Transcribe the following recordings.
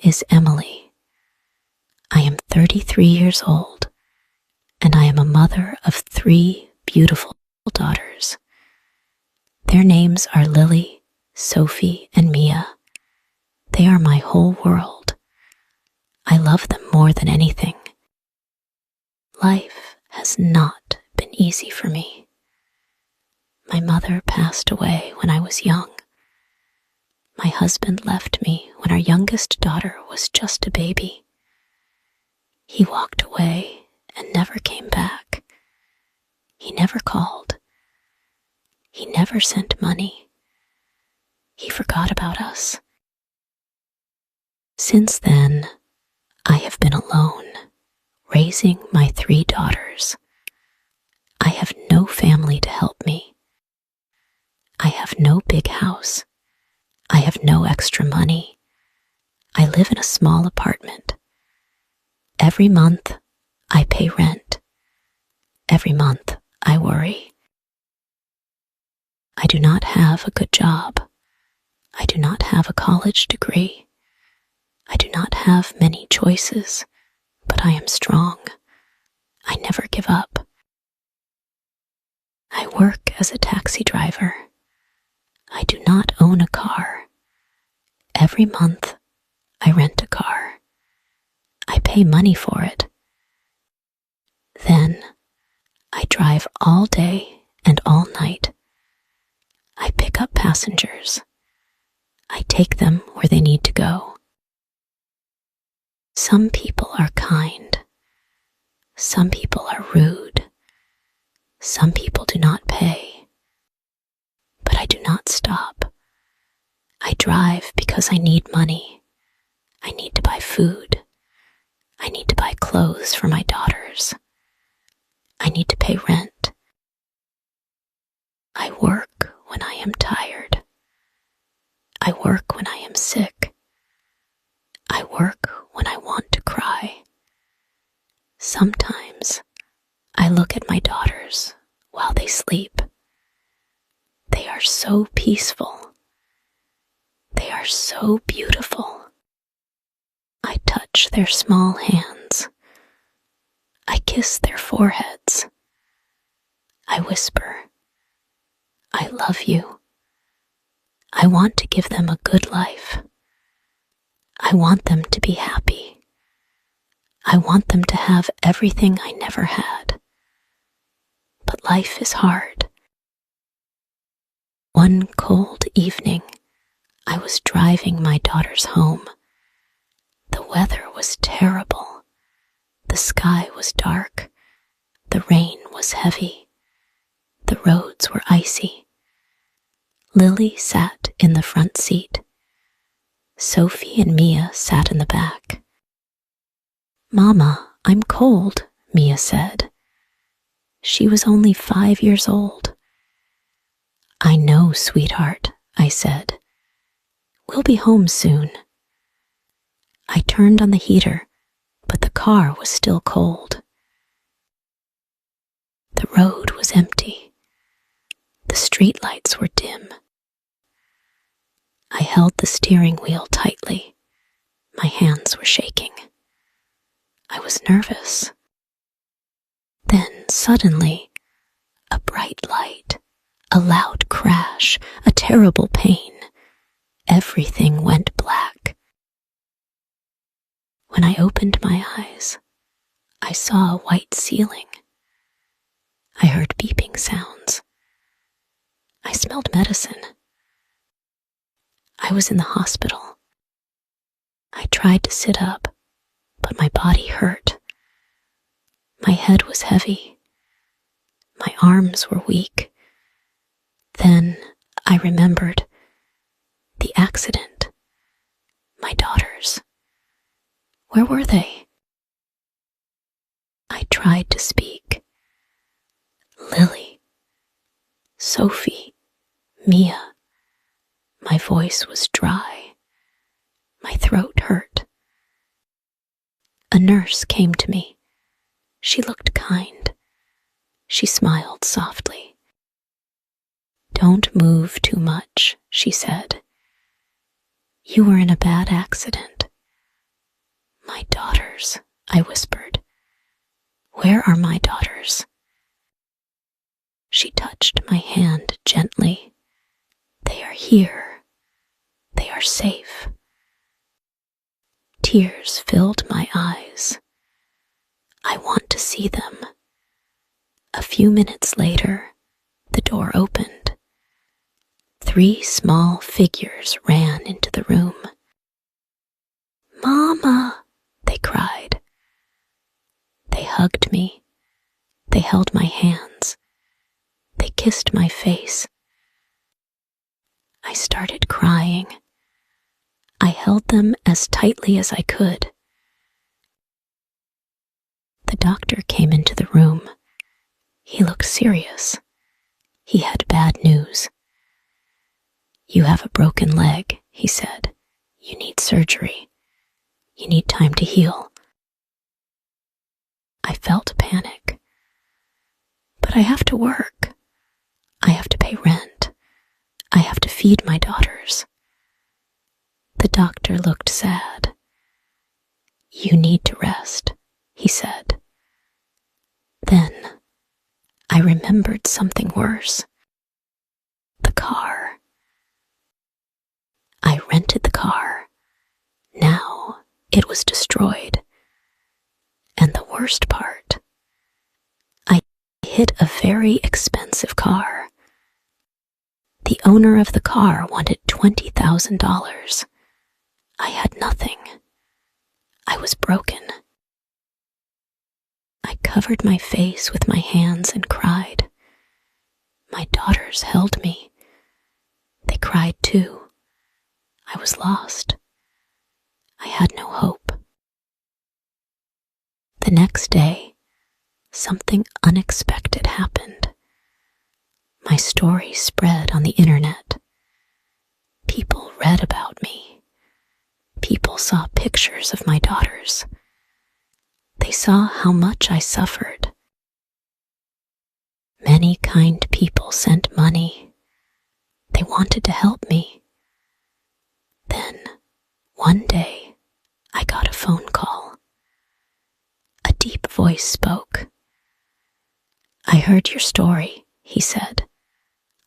is Emily. I am 33 years old, and I am a mother of 3 beautiful daughters. Their names are Lily, Sophie, and Mia. They are my whole world. I love them more than anything. Life has not been easy for me. My mother passed away when I was young. My husband left me when our youngest daughter was just a baby. He walked away and never came back. He never called. He never sent money. He forgot about us. Since then, I have been alone, raising my 3 daughters. I have no family to help me. I have no big house. I have no extra money. I live in a small apartment. Every month, I pay rent. Every month, I worry. I do not have a good job. I do not have a college degree. I do not have many choices, but I am strong. I never give up. I work as a taxi driver. I do not own a car. Every month, I rent a car. I pay money for it. Then, I drive all day and all night. I pick up passengers. I take them where they need to go. Some people are kind. Some people are rude. Some people do not pay. But I do not stop. I drive because I need money. I need to buy food. I need to buy clothes for my daughters. I need to pay rent. I work when I am tired. I work when I am sick. I work when I want to cry. Sometimes I look at my daughters while they sleep. They are so peaceful. They are so beautiful. I touch their small hands. I kiss their foreheads. I whisper, I love you. I want to give them a good life. I want them to be happy. I want them to have everything I never had. But life is hard. One cold evening, I was driving my daughters home. The weather was terrible. The sky was dark. The rain was heavy. The roads were icy. Lily sat in the front seat. Sophie and Mia sat in the back. "Mama, I'm cold," Mia said. She was only 5 years old. "I know, sweetheart," I said. "We'll be home soon." I turned on the heater, but the car was still cold. The road was empty. The streetlights were dim. I held the steering wheel tightly. My hands were shaking. I was nervous. Then suddenly, a bright light, a loud crash, a terrible pain. Everything went black. When I opened my eyes, I saw a white ceiling. I heard beeping sounds. I smelled medicine. I was in the hospital. I tried to sit up, but my body hurt. My head was heavy. My arms were weak. Then I remembered the accident. My daughters. Where were they? I tried to speak. Lily, Sophie, Mia. My voice was dry. My throat hurt. A nurse came to me. She looked kind. She smiled softly. "Don't move too much," she said. "You were in a bad accident. I whispered. Where are my daughters? She touched my hand gently. They are here. They are safe. Tears filled my eyes. I want to see them. A few minutes later, the door opened. 3 small figures ran into the room. Mama, they cried. They hugged me. They held my hands. They kissed my face. I started crying. I held them as tightly as I could. The doctor came into the room. He looked serious. He had bad news. You have a broken leg, he said. You need surgery. You need time to heal. I felt panic. But I have to work. I have to pay rent. I have to feed my daughters. The doctor looked sad. You need to rest, he said. Then I remembered something worse. The car. I rented the car. Now it was destroyed. And the worst part, I hit a very expensive car. The owner of the car wanted $20,000. I had nothing. I was broken. I covered my face with my hands and cried. My daughters held me. They cried too. I was lost. I had no hope. The next day, something unexpected happened. My story spread on the internet. People read about me. People saw pictures of my daughters. They saw how much I suffered. Many kind people sent money. They wanted to help me. Then, one day, I got a phone call. A deep voice spoke. I heard your story, he said.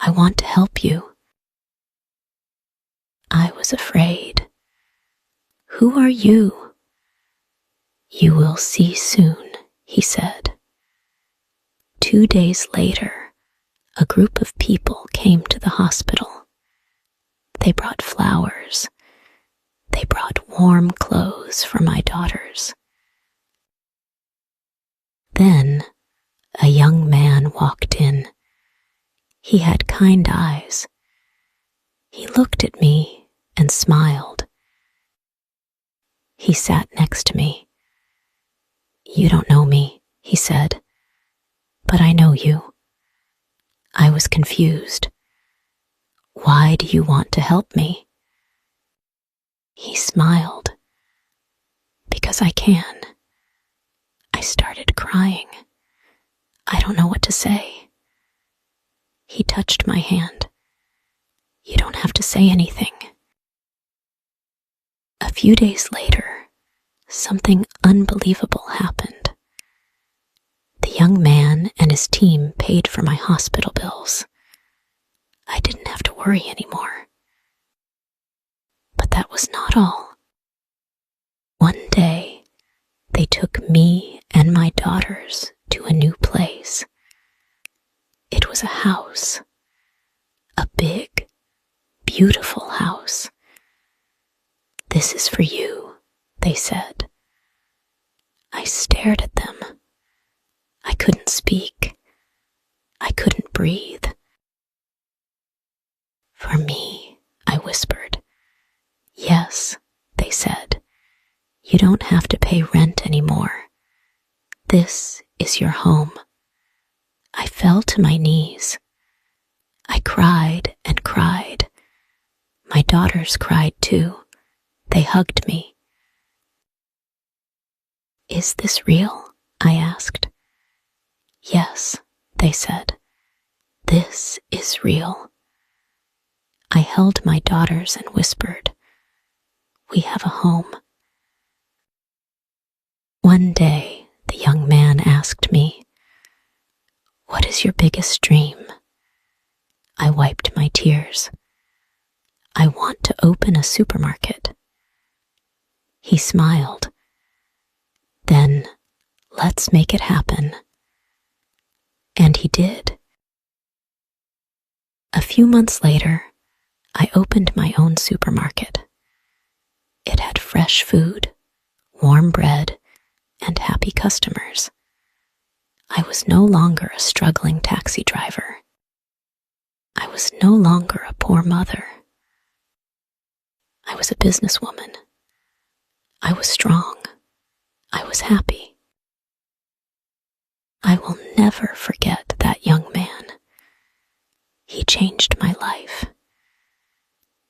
I want to help you. I was afraid. Who are you? You will see soon, he said. 2 days later, a group of people came to the hospital. They brought flowers. They brought warm clothes for my daughters. Then, a young man walked in. He had kind eyes. He looked at me and smiled. He sat next to me. You don't know me, he said, but I know you. I was confused. Why do you want to help me? He smiled. Because I can. I started crying. I don't know what to say. He touched my hand. You don't have to say anything. A few days later, something unbelievable happened. The young man and his team paid for my hospital bills. I didn't have to worry anymore. But that was not all. One day, they took me and my daughters to a new place. It was a house. A big, beautiful house. This is for you, they said. I stared at them. I couldn't speak. I couldn't breathe. For me, I whispered. Yes, they said. You don't have to pay rent anymore. This is your home. I fell to my knees. I cried and cried. My daughters cried too. They hugged me. Is this real? I asked. Yes, they said. This is real. I held my daughters and whispered, we have a home. One What's your biggest dream? I wiped my tears. I want to open a supermarket. He smiled. Then, let's make it happen. And he did. A few months later, I opened my own supermarket. It had fresh food, warm bread, and happy customers. I was no longer a struggling taxi driver. I was no longer a poor mother. I was a businesswoman. I was strong. I was happy. I will never forget that young man. He changed my life.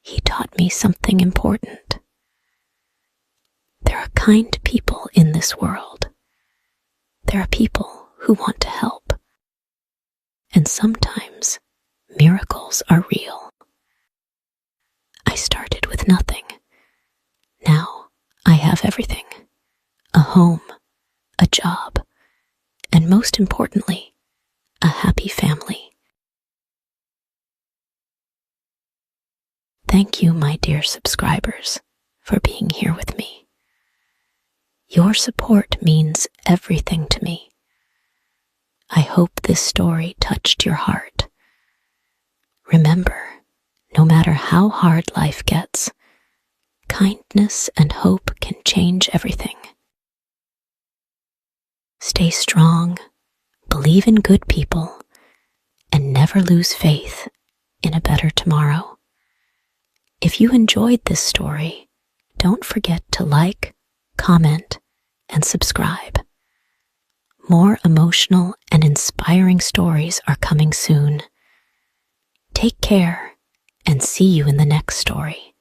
He taught me something important. There are kind people in this world. There are people who want to help. And sometimes miracles are real. I started with nothing. Now I have everything. A home, a job, and most importantly, a happy family. Thank you, my dear subscribers, for being here with me. Your support means everything to me. I hope this story touched your heart. Remember, no matter how hard life gets, kindness and hope can change everything. Stay strong, believe in good people, and never lose faith in a better tomorrow. If you enjoyed this story, don't forget to like, comment, and subscribe. More emotional and inspiring stories are coming soon. Take care and see you in the next story.